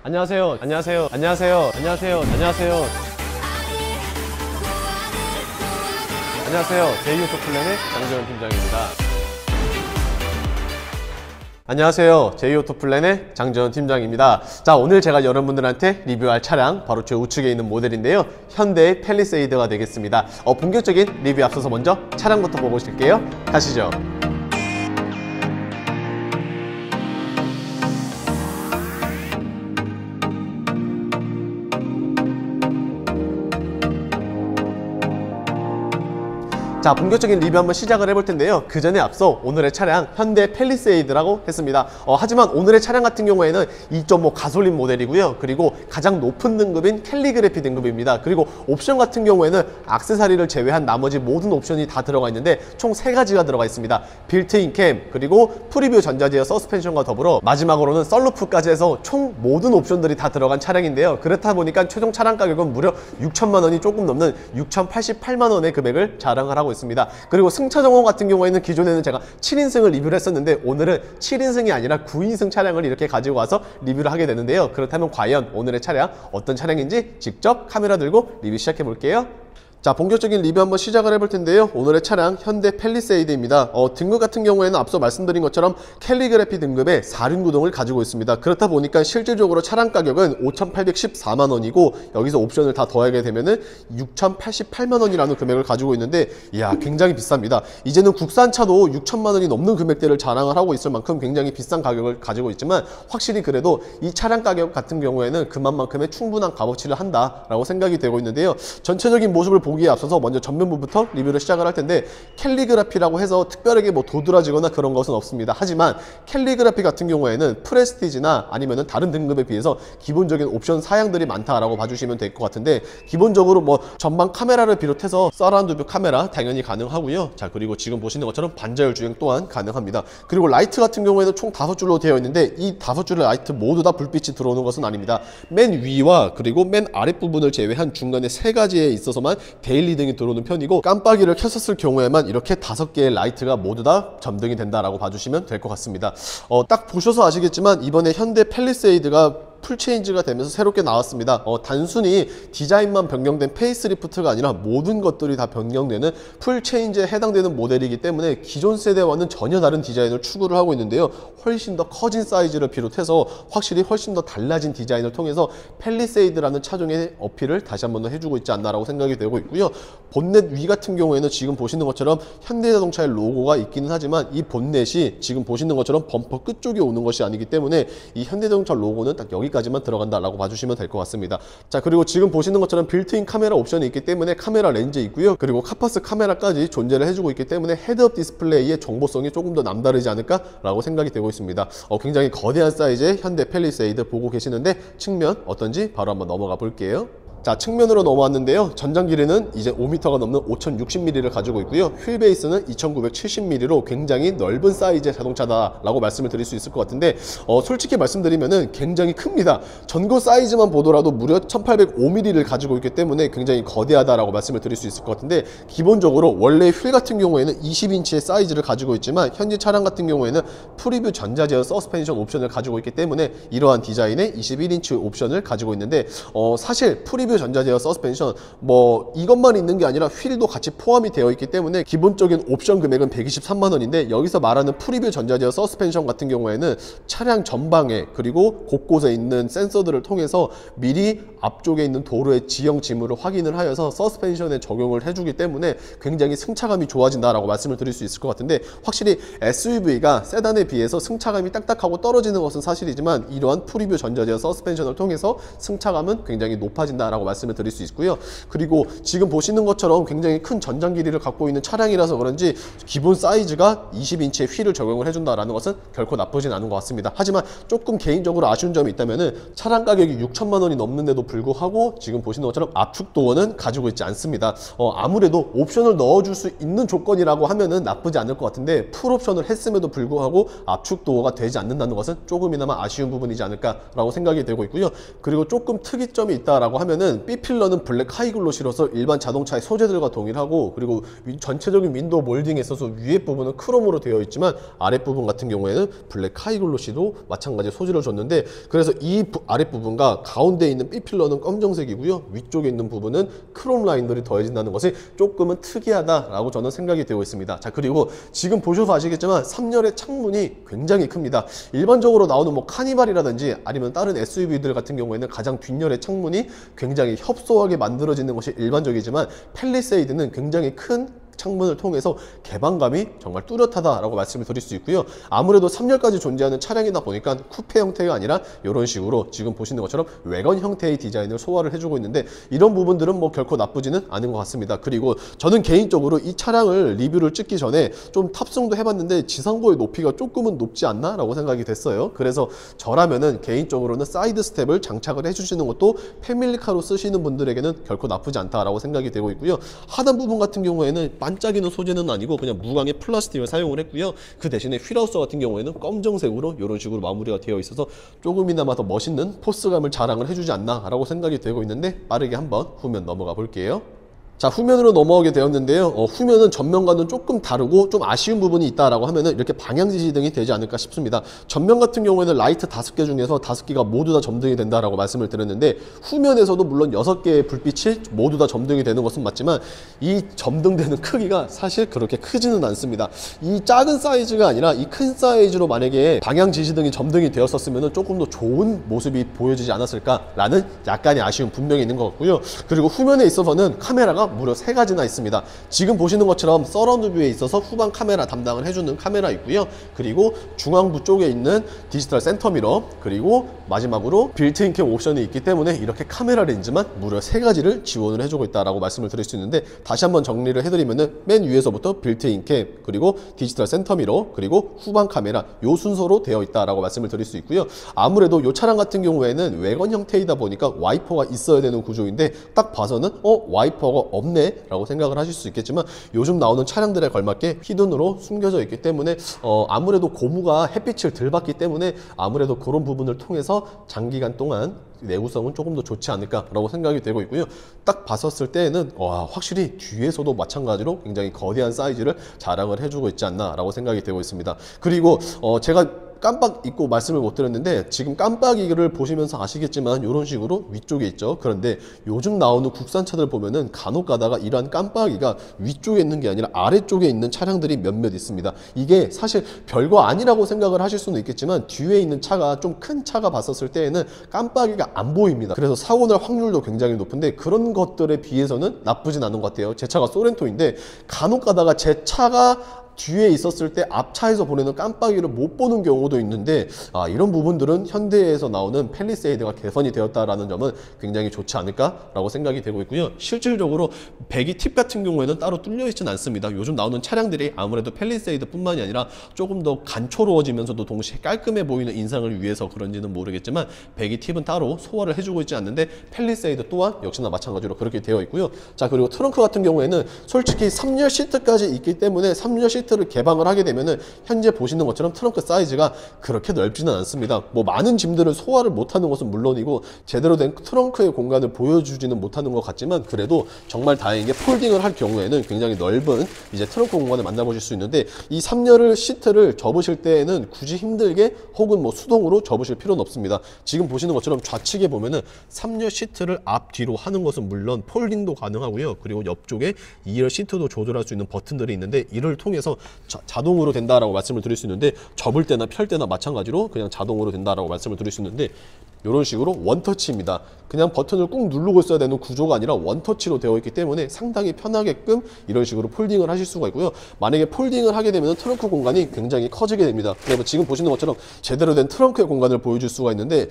안녕하세요. 안녕하세요. 안녕하세요. 안녕하세요. 안녕하세요. 안녕하세요. 제이오토플랜의 장재원 팀장입니다. 안녕하세요. 제이오토플랜의 장재원 팀장입니다. 자, 오늘 제가 여러분들한테 리뷰할 차량 바로 저 우측에 있는 모델인데요. 현대의 팰리세이드가 되겠습니다. 본격적인 리뷰 앞서서 먼저 차량부터 보고 오실게요. 가시죠. 자, 본격적인 리뷰 한번 시작을 해볼 텐데요. 그 전에 앞서 오늘의 차량 현대 팰리세이드라고 했습니다. 하지만 오늘의 차량 같은 경우에는 2.5 가솔린 모델이고요. 그리고 가장 높은 등급인 캘리그래피 등급입니다. 그리고 옵션 같은 경우에는 액세서리를 제외한 나머지 모든 옵션이 다 들어가 있는데 총 3가지가 들어가 있습니다. 빌트인 캠, 그리고 프리뷰 전자제어 서스펜션과 더불어 마지막으로는 썬루프까지 해서 총 모든 옵션들이 다 들어간 차량인데요. 그렇다 보니까 최종 차량 가격은 무려 6천만 원이 조금 넘는 6,088만 원의 금액을 자랑을 하고 있습니다. 그리고 승차 정원 같은 경우에는 기존에는 제가 7인승을 리뷰를 했었는데 오늘은 7인승이 아니라 9인승 차량을 이렇게 가지고 와서 리뷰를 하게 되는데요. 그렇다면 과연 오늘의 차량 어떤 차량인지 직접 카메라 들고 리뷰 시작해 볼게요. 자, 본격적인 리뷰 한번 시작을 해볼 텐데요. 오늘의 차량 현대 팰리세이드입니다. 등급 같은 경우에는 앞서 말씀드린 것처럼 캘리그래피 등급의 4륜 구동을 가지고 있습니다. 그렇다 보니까 실질적으로 차량 가격은 5,814만 원이고 여기서 옵션을 다 더하게 되면은 6,088만 원이라는 금액을 가지고 있는데, 이야, 굉장히 비쌉니다. 이제는 국산차도 6천만 원이 넘는 금액대를 자랑을 하고 있을 만큼 굉장히 비싼 가격을 가지고 있지만, 확실히 그래도 이 차량 가격 같은 경우에는 그만큼의 충분한 값어치를 한다라고 생각이 되고 있는데요. 전체적인 모습을 보기에 앞서서 먼저 전면부부터 리뷰를 시작을 할 텐데, 캘리그래피라고 해서 특별하게 뭐 도드라지거나 그런 것은 없습니다. 하지만 캘리그래피 같은 경우에는 프레스티지나 아니면은 다른 등급에 비해서 기본적인 옵션 사양들이 많다라고 봐주시면 될 것 같은데, 기본적으로 뭐 전방 카메라를 비롯해서 서라운드 뷰 카메라 당연히 가능하고요. 자, 그리고 지금 보시는 것처럼 반자율 주행 또한 가능합니다. 그리고 라이트 같은 경우에는 총 5줄로 되어 있는데, 이 5줄의 라이트 모두 다 불빛이 들어오는 것은 아닙니다. 맨 위와 그리고 맨 아랫부분을 제외한 중간에 3가지에 있어서만 데일리 등이 들어오는 편이고, 깜빡이를 켰었을 경우에만 이렇게 5개의 라이트가 모두 다 점등이 된다라고 봐주시면 될 것 같습니다. 딱 보셔서 아시겠지만 이번에 현대 팰리세이드가 풀체인지가 되면서 새롭게 나왔습니다. 단순히 디자인만 변경된 페이스리프트가 아니라 모든 것들이 다 변경되는 풀체인지에 해당되는 모델이기 때문에 기존 세대와는 전혀 다른 디자인을 추구를 하고 있는데요. 훨씬 더 커진 사이즈를 비롯해서 확실히 훨씬 더 달라진 디자인을 통해서 팰리세이드라는 차종의 어필을 다시 한번 더 해주고 있지 않나라고 생각이 되고 있고요. 본넷 위 같은 경우에는 지금 보시는 것처럼 현대자동차의 로고가 있기는 하지만 이 본넷이 지금 보시는 것처럼 범퍼 끝쪽에 오는 것이 아니기 때문에 이 현대자동차 로고는 딱 여기까지만 들어간다라고 봐주시면 될 것 같습니다. 자, 그리고 지금 보시는 것처럼 빌트인 카메라 옵션이 있기 때문에 카메라 렌즈 있고요. 그리고 카파스 카메라까지 존재를 해주고 있기 때문에 헤드업 디스플레이의 정보성이 조금 더 남다르지 않을까라고 생각이 되고 있습니다. 굉장히 거대한 사이즈의 현대 팰리세이드 보고 계시는데, 측면 어떤지 바로 한번 넘어가 볼게요. 자, 측면으로 넘어왔는데요. 전장 길이는 이제 5m가 넘는 5060mm를 가지고 있고요. 휠 베이스는 2970mm로 굉장히 넓은 사이즈의 자동차다라고 말씀을 드릴 수 있을 것 같은데, 솔직히 말씀드리면은 굉장히 큽니다. 전고 사이즈만 보더라도 무려 1805mm를 가지고 있기 때문에 굉장히 거대하다라고 말씀을 드릴 수 있을 것 같은데, 기본적으로 원래 휠 같은 경우에는 20인치의 사이즈를 가지고 있지만 현재 차량 같은 경우에는 프리뷰 전자제어 서스펜션 옵션을 가지고 있기 때문에 이러한 디자인의 21인치 옵션을 가지고 있는데, 사실 프리뷰 전자제어 서스펜션 뭐 이것만 있는 게 아니라 휠도 같이 포함이 되어 있기 때문에 기본적인 옵션 금액은 123만 원인데, 여기서 말하는 프리뷰 전자제어 서스펜션 같은 경우에는 차량 전방에 그리고 곳곳에 있는 센서들을 통해서 미리 앞쪽에 있는 도로의 지형 징후를 확인을 하여서 서스펜션에 적용을 해주기 때문에 굉장히 승차감이 좋아진다라고 말씀을 드릴 수 있을 것 같은데, 확실히 SUV가 세단에 비해서 승차감이 딱딱하고 떨어지는 것은 사실이지만 이러한 프리뷰 전자제어 서스펜션을 통해서 승차감은 굉장히 높아진다라고 말씀을 드릴 수 있고요. 그리고 지금 보시는 것처럼 굉장히 큰 전장 길이를 갖고 있는 차량이라서 그런지 기본 사이즈가 20인치의 휠을 적용을 해준다라는 것은 결코 나쁘진 않은 것 같습니다. 하지만 조금 개인적으로 아쉬운 점이 있다면은 차량 가격이 6천만 원이 넘는데도 불구하고 지금 보시는 것처럼 압축 도어는 가지고 있지 않습니다. 아무래도 옵션을 넣어줄 수 있는 조건이라고 하면은 나쁘지 않을 것 같은데, 풀 옵션을 했음에도 불구하고 압축 도어가 되지 않는다는 것은 조금이나마 아쉬운 부분이지 않을까라고 생각이 되고 있고요. 그리고 조금 특이점이 있다라고 하면은 일단은 B필러는 블랙 하이글로시로서 일반 자동차의 소재들과 동일하고, 그리고 전체적인 윈도우 몰딩에 있어서 위에 부분은 크롬으로 되어 있지만 아랫부분 같은 경우에는 블랙 하이글로시도 마찬가지 소재를 줬는데, 그래서 이 아랫부분과 가운데 있는 B필러는 검정색이고요, 위쪽에 있는 부분은 크롬 라인들이 더해진다는 것이 조금은 특이하다라고 저는 생각이 되고 있습니다. 자, 그리고 지금 보셔서 아시겠지만 3열의 창문이 굉장히 큽니다. 일반적으로 나오는 뭐 카니발이라든지 아니면 다른 SUV들 같은 경우에는 가장 뒷열의 창문이 굉장히 협소하게 만들어지는 것이 일반적이지만 팰리세이드는 굉장히 큰 창문을 통해서 개방감이 정말 뚜렷하다라고 말씀을 드릴 수 있고요. 아무래도 3열까지 존재하는 차량이다 보니까 쿠페 형태가 아니라 이런 식으로 지금 보시는 것처럼 외건 형태의 디자인을 소화를 해주고 있는데, 이런 부분들은 뭐 결코 나쁘지는 않은 것 같습니다. 그리고 저는 개인적으로 이 차량을 리뷰를 찍기 전에 좀 탑승도 해봤는데 지상고의 높이가 조금은 높지 않나 라고 생각이 됐어요. 그래서 저라면은 개인적으로는 사이드 스텝을 장착을 해주시는 것도 패밀리카로 쓰시는 분들에게는 결코 나쁘지 않다라고 생각이 되고 있고요. 하단 부분 같은 경우에는 반짝이는 소재는 아니고 그냥 무광의 플라스틱을 사용을 했고요. 그 대신에 휠하우스 같은 경우에는 검정색으로 이런 식으로 마무리가 되어 있어서 조금이나마 더 멋있는 포스감을 자랑을 해주지 않나 라고 생각이 되고 있는데, 빠르게 한번 후면 넘어가 볼게요. 자, 후면으로 넘어가게 되었는데요. 후면은 전면과는 조금 다르고 좀 아쉬운 부분이 있다라고 하면은 이렇게 방향 지시등이 되지 않을까 싶습니다. 전면 같은 경우에는 라이트 5개 중에서 5개가 모두 다 점등이 된다라고 말씀을 드렸는데, 후면에서도 물론 6개의 불빛이 모두 다 점등이 되는 것은 맞지만 이 점등되는 크기가 사실 그렇게 크지는 않습니다. 이 작은 사이즈가 아니라 이 큰 사이즈로 만약에 방향 지시등이 점등이 되었었으면은 조금 더 좋은 모습이 보여지지 않았을까라는 약간의 아쉬움 분명히 있는 것 같고요. 그리고 후면에 있어서는 카메라가 무려 3가지나 있습니다. 지금 보시는 것처럼 서라운드 뷰에 있어서 후방 카메라 담당을 해주는 카메라 있고요. 그리고 중앙부 쪽에 있는 디지털 센터 미러, 그리고 마지막으로 빌트인 캠 옵션이 있기 때문에 이렇게 카메라 렌즈만 무려 3가지를 지원을 해주고 있다라고 말씀을 드릴 수 있는데, 다시 한번 정리를 해드리면은 맨 위에서부터 빌트인 캠, 그리고 디지털 센터 미러, 그리고 후방 카메라, 요 순서로 되어 있다라고 말씀을 드릴 수 있고요. 아무래도 이 차량 같은 경우에는 외건 형태이다 보니까 와이퍼가 있어야 되는 구조인데, 딱 봐서는 와이퍼가 없네 라고 생각을 하실 수 있겠지만, 요즘 나오는 차량들에 걸맞게 히든으로 숨겨져 있기 때문에 아무래도 고무가 햇빛을 덜 받기 때문에 아무래도 그런 부분을 통해서 장기간 동안 내구성은 조금 더 좋지 않을까라고 생각이 되고 있고요. 딱 봤었을 때에는 확실히 뒤에서도 마찬가지로 굉장히 거대한 사이즈를 자랑을 해주고 있지 않나라고 생각이 되고 있습니다. 그리고 제가 깜빡 잊고 말씀을 못 드렸는데, 지금 깜빡이를 보시면서 아시겠지만 이런 식으로 위쪽에 있죠. 그런데 요즘 나오는 국산차들 보면은 간혹 가다가 이러한 깜빡이가 위쪽에 있는 게 아니라 아래쪽에 있는 차량들이 몇몇 있습니다. 이게 사실 별거 아니라고 생각을 하실 수는 있겠지만, 뒤에 있는 차가 좀 큰 차가 봤었을 때에는 깜빡이가 안 보입니다. 그래서 사고 날 확률도 굉장히 높은데, 그런 것들에 비해서는 나쁘진 않은 것 같아요. 제 차가 소렌토인데 간혹 가다가 제 차가 뒤에 있었을 때 앞차에서 보내는 깜빡이를 못 보는 경우도 있는데, 이런 부분들은 현대에서 나오는 팰리세이드가 개선이 되었다라는 점은 굉장히 좋지 않을까라고 생각이 되고 있고요. 실질적으로 배기 팁 같은 경우에는 따로 뚫려 있지는 않습니다. 요즘 나오는 차량들이 아무래도 팰리세이드 뿐만이 아니라 조금 더 간초로워지면서도 동시에 깔끔해 보이는 인상을 위해서 그런지는 모르겠지만, 배기 팁은 따로 소화를 해주고 있지 않는데 팰리세이드 또한 역시나 마찬가지로 그렇게 되어 있고요. 자, 그리고 트렁크 같은 경우에는 솔직히 3열 시트까지 있기 때문에 3열 시트를 개방을 하게 되면은 현재 보시는 것처럼 트렁크 사이즈가 그렇게 넓지는 않습니다. 뭐 많은 짐들을 소화를 못하는 것은 물론이고 제대로 된 트렁크의 공간을 보여주지는 못하는 것 같지만, 그래도 정말 다행인 게 폴딩을 할 경우에는 굉장히 넓은 이제 트렁크 공간을 만나보실 수 있는데, 이 3열 시트를 접으실 때에는 굳이 힘들게 혹은 뭐 수동으로 접으실 필요는 없습니다. 지금 보시는 것처럼 좌측에 보면은 3열 시트를 앞뒤로 하는 것은 물론 폴딩도 가능하고요. 그리고 옆쪽에 2열 시트도 조절할 수 있는 버튼들이 있는데, 이를 통해서 자동으로 된다라고 말씀을 드릴 수 있는데, 접을 때나 펼 때나 마찬가지로 그냥 자동으로 된다라고 말씀을 드릴 수 있는데, 이런 식으로 원터치입니다. 그냥 버튼을 꾹 누르고 있어야 되는 구조가 아니라 원터치로 되어 있기 때문에 상당히 편하게끔 이런 식으로 폴딩을 하실 수가 있고요. 만약에 폴딩을 하게 되면 트렁크 공간이 굉장히 커지게 됩니다. 그래서 지금 보시는 것처럼 제대로 된 트렁크의 공간을 보여줄 수가 있는데,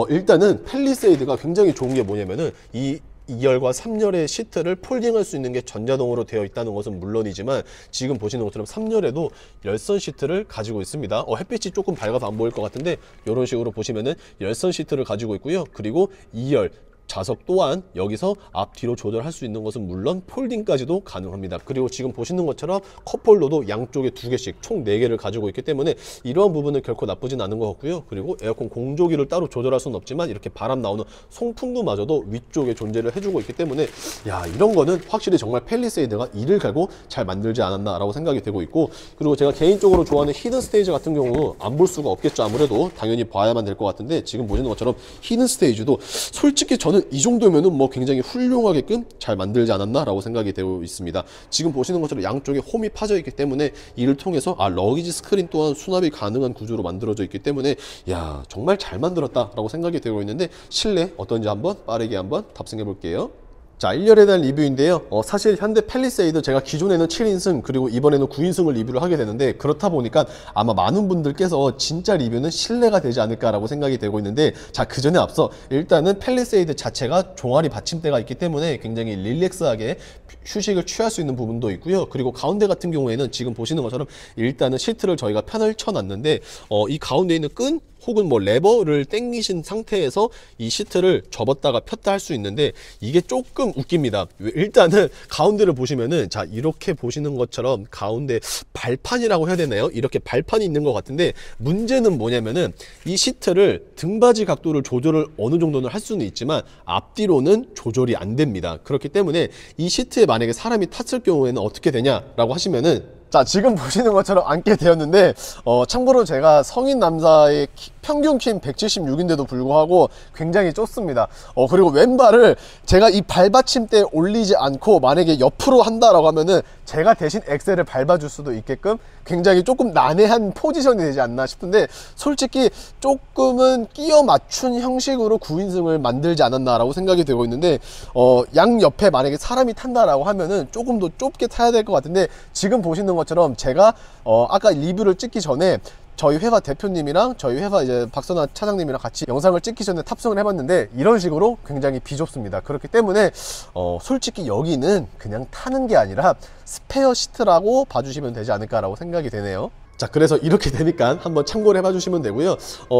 일단은 팰리세이드가 굉장히 좋은 게 뭐냐면은, 이 2열과 3열의 시트를 폴딩할 수 있는 게 전자동으로 되어 있다는 것은 물론이지만, 지금 보시는 것처럼 3열에도 열선 시트를 가지고 있습니다. 햇빛이 조금 밝아서 안 보일 것 같은데, 이런 식으로 보시면은 열선 시트를 가지고 있고요. 그리고 2열 좌석 또한 여기서 앞뒤로 조절할 수 있는 것은 물론 폴딩까지도 가능합니다. 그리고 지금 보시는 것처럼 컵홀더도 양쪽에 2개씩 총 4개를 가지고 있기 때문에 이러한 부분은 결코 나쁘진 않은 것 같고요. 그리고 에어컨 공조기를 따로 조절할 수는 없지만 이렇게 바람 나오는 송풍구마저도 위쪽에 존재를 해주고 있기 때문에 야, 이런 거는 확실히 정말 팰리세이드가 이를 갈고 잘 만들지 않았나 라고 생각이 되고 있고, 그리고 제가 개인적으로 좋아하는 히든 스테이지 같은 경우 안 볼 수가 없겠죠. 아무래도 당연히 봐야만 될 것 같은데, 지금 보시는 것처럼 히든 스테이지도 솔직히 저는 이 정도면은 뭐 굉장히 훌륭하게끔 잘 만들지 않았나 라고 생각이 되고 있습니다. 지금 보시는 것처럼 양쪽에 홈이 파져 있기 때문에 이를 통해서 러기지 스크린 또한 수납이 가능한 구조로 만들어져 있기 때문에 야, 정말 잘 만들었다 라고 생각이 되고 있는데, 실내 어떤지 한번 빠르게 한번 탑승해 볼게요. 자, 1열에 대한 리뷰인데요. 사실 현대 팰리세이드 제가 기존에는 7인승 그리고 이번에는 9인승을 리뷰를 하게 되는데, 그렇다 보니까 아마 많은 분들께서 진짜 리뷰는 실내가 되지 않을까라고 생각이 되고 있는데, 자, 그 전에 앞서 일단은 팰리세이드 자체가 종아리 받침대가 있기 때문에 굉장히 릴렉스하게 휴식을 취할 수 있는 부분도 있고요. 그리고 가운데 같은 경우에는 지금 보시는 것처럼 일단은 시트를 저희가 편을 쳐놨는데, 이 가운데 있는 끈 혹은 뭐 레버를 당기신 상태에서 이 시트를 접었다가 폈다 할 수 있는데, 이게 조금 웃깁니다. 일단은 가운데를 보시면은, 자, 이렇게 보시는 것처럼 가운데 발판이라고 해야 되나요? 이렇게 발판이 있는 것 같은데, 문제는 뭐냐면은 이 시트를 등받이 각도를 조절을 어느 정도는 할 수는 있지만 앞뒤로는 조절이 안 됩니다. 그렇기 때문에 이 시트에 만약에 사람이 탔을 경우에는 어떻게 되냐라고 하시면은, 자, 지금 보시는 것처럼 앉게 되었는데, 참고로 제가 성인 남자의 평균 키는 176인데도 불구하고 굉장히 좁습니다. 그리고 왼발을 제가 이 발받침대에 올리지 않고 만약에 옆으로 한다라고 하면은 제가 대신 엑셀을 밟아줄 수도 있게끔 굉장히 조금 난해한 포지션이 되지 않나 싶은데, 솔직히 조금은 끼어 맞춘 형식으로 9인승을 만들지 않았나라고 생각이 되고 있는데, 양 옆에 만약에 사람이 탄다라고 하면은 조금 더 좁게 타야 될 것 같은데, 지금 보시는 것처럼 제가 아까 리뷰를 찍기 전에 저희 회사 대표님이랑 저희 회사 이제 박선아 차장님이랑 같이 영상을 찍기 전에 탑승을 해봤는데, 이런 식으로 굉장히 비좁습니다. 그렇기 때문에 솔직히 여기는 그냥 타는 게 아니라 스페어 시트라고 봐주시면 되지 않을까라고 생각이 되네요. 자, 그래서 이렇게 되니까 한번 참고를 해봐 주시면 되고요.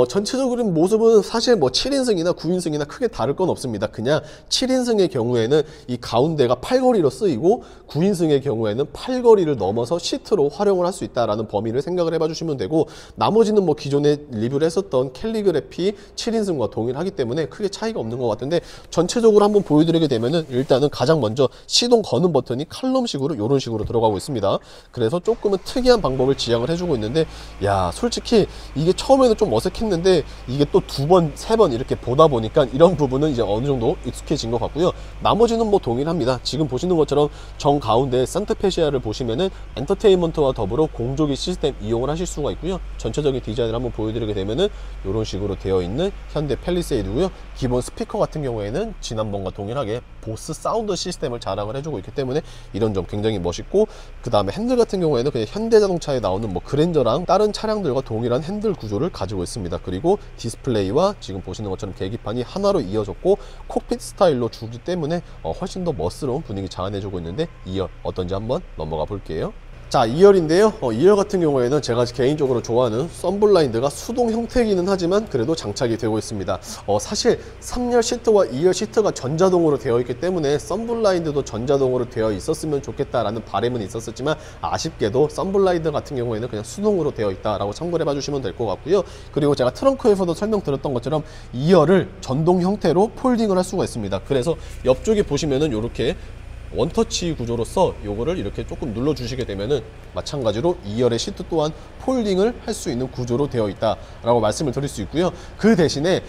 전체적인 모습은 사실 뭐 7인승이나 9인승이나 크게 다를 건 없습니다. 그냥 7인승의 경우에는 이 가운데가 팔걸이로 쓰이고, 9인승의 경우에는 팔걸이를 넘어서 시트로 활용을 할 수 있다라는 범위를 생각을 해봐 주시면 되고, 나머지는 뭐 기존에 리뷰를 했었던 캘리그래피 7인승과 동일하기 때문에 크게 차이가 없는 것 같은데, 전체적으로 한번 보여드리게 되면은 일단은 가장 먼저 시동 거는 버튼이 칼럼식으로 이런 식으로 들어가고 있습니다. 그래서 조금은 특이한 방법을 지향을 해주고 있는데, 야, 솔직히 이게 처음에는 좀 어색했는데 이게 또 2번, 3번 이렇게 보다 보니까 이런 부분은 이제 어느 정도 익숙해진 것 같고요. 나머지는 뭐 동일합니다. 지금 보시는 것처럼 정 가운데 산타페시아를 보시면은 엔터테인먼트와 더불어 공조기 시스템 이용을 하실 수가 있고요. 전체적인 디자인을 한번 보여드리게 되면은 이런 식으로 되어 있는 현대 팰리세이드고요. 기본 스피커 같은 경우에는 지난번과 동일하게 보스 사운드 시스템을 자랑을 해주고 있기 때문에 이런 점 굉장히 멋있고, 그 다음에 핸들 같은 경우에는 그냥 현대자동차에 나오는 뭐 그랜저랑 다른 차량들과 동일한 핸들 구조를 가지고 있습니다. 그리고 디스플레이와 지금 보시는 것처럼 계기판이 하나로 이어졌고, 콕핏 스타일로 주기 때문에 훨씬 더 멋스러운 분위기 자아내주고 있는데, 2열 어떤지 한번 넘어가 볼게요. 자, 2열인데요. 2열 같은 경우에는 제가 개인적으로 좋아하는 썬블라인드가 수동 형태이기는 하지만 그래도 장착이 되고 있습니다. 사실 3열 시트와 2열 시트가 전자동으로 되어 있기 때문에 썬블라인드도 전자동으로 되어 있었으면 좋겠다라는 바람은 있었지만, 아쉽게도 썬블라인드 같은 경우에는 그냥 수동으로 되어 있다라고 참고를 해봐 주시면 될 것 같고요. 그리고 제가 트렁크에서도 설명드렸던 것처럼 2열을 전동 형태로 폴딩을 할 수가 있습니다. 그래서 옆쪽에 보시면은 이렇게 원터치 구조로서 요거를 이렇게 조금 눌러 주시게 되면은 마찬가지로 2열의 시트 또한 폴딩을 할 수 있는 구조로 되어 있다 라고 말씀을 드릴 수 있고요. 그 대신에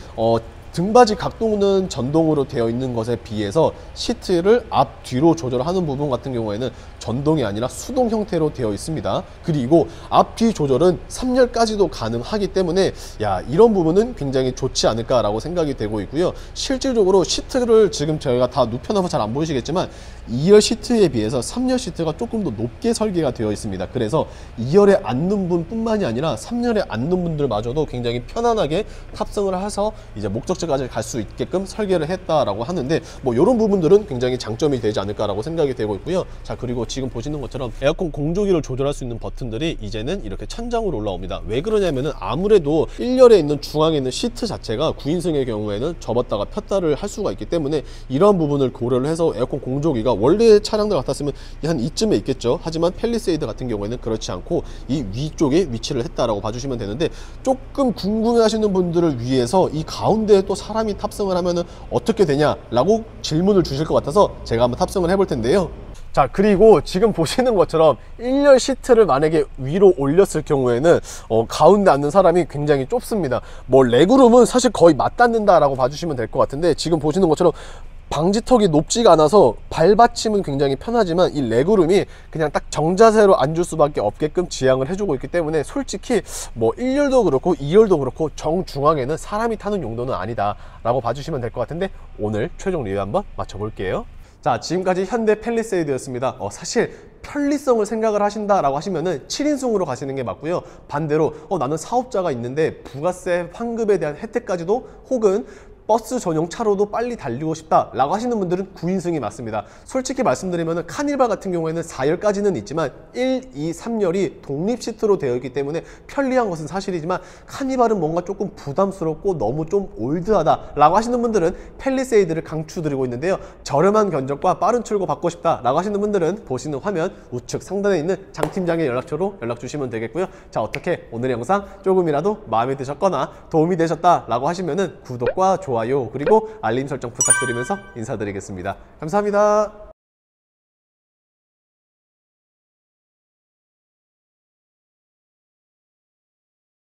등받이 각도는 전동으로 되어 있는 것에 비해서 시트를 앞뒤로 조절하는 부분 같은 경우에는 전동이 아니라 수동 형태로 되어 있습니다. 그리고 앞뒤 조절은 3열까지도 가능하기 때문에 야, 이런 부분은 굉장히 좋지 않을까라고 생각이 되고 있고요. 실질적으로 시트를 지금 저희가 다 눕혀놔서 잘 안 보이시겠지만 2열 시트에 비해서 3열 시트가 조금 더 높게 설계가 되어 있습니다. 그래서 2열에 앉는 분뿐만이 아니라 3열에 앉는 분들마저도 굉장히 편안하게 탑승을 해서 이제 목적지까지 갈 수 있게끔 설계를 했다라고 하는데, 뭐 이런 부분들은 굉장히 장점이 되지 않을까라고 생각이 되고 있고요. 자, 그리고 지금 보시는 것처럼 에어컨 공조기를 조절할 수 있는 버튼들이 이제는 이렇게 천장으로 올라옵니다. 왜 그러냐면은 아무래도 1열에 있는 중앙에 있는 시트 자체가 9인승의 경우에는 접었다가 폈다를 할 수가 있기 때문에 이러한 부분을 고려를 해서 에어컨 공조기가 원래 차량들 같았으면 한 이쯤에 있겠죠. 하지만 펠리세이드 같은 경우에는 그렇지 않고 이 위쪽에 위치를 했다라고 봐주시면 되는데, 조금 궁금해 하시는 분들을 위해서 이 가운데에 또 사람이 탑승을 하면은 어떻게 되냐라고 질문을 주실 것 같아서 제가 한번 탑승을 해볼 텐데요. 자, 그리고 지금 보시는 것처럼 1열 시트를 만약에 위로 올렸을 경우에는 가운데 앉는 사람이 굉장히 좁습니다. 뭐 레그룸은 사실 거의 맞닿는다라고 봐주시면 될 것 같은데, 지금 보시는 것처럼 방지턱이 높지가 않아서 발받침은 굉장히 편하지만 이 레그룸이 그냥 딱 정자세로 앉을 수밖에 없게끔 지향을 해주고 있기 때문에 솔직히 뭐 1열도 그렇고 2열도 그렇고 정중앙에는 사람이 타는 용도는 아니다 라고 봐주시면 될 것 같은데, 오늘 최종 리뷰 한번 맞춰볼게요. 자, 지금까지 현대 펠리세이드였습니다. 사실 편리성을 생각을 하신다라고 하시면은 7인승으로 가시는 게 맞고요. 반대로 나는 사업자가 있는데 부가세 환급에 대한 혜택까지도, 혹은 버스 전용 차로도 빨리 달리고 싶다 라고 하시는 분들은 9인승이 맞습니다. 솔직히 말씀드리면 카니발 같은 경우에는 4열까지는 있지만 1, 2, 3열이 독립 시트로 되어 있기 때문에 편리한 것은 사실이지만, 카니발은 뭔가 조금 부담스럽고 너무 좀 올드하다 라고 하시는 분들은 펠리세이드를 강추드리고 있는데요. 저렴한 견적과 빠른 출고 받고 싶다 라고 하시는 분들은 보시는 화면 우측 상단에 있는 장 팀장의 연락처로 연락 주시면 되겠고요. 자, 어떻게 오늘 영상 조금이라도 마음에 드셨거나 도움이 되셨다 라고 하시면은 구독과 좋아요 그리고 알림 설정 부탁드리면서 인사드리겠습니다. 감사합니다.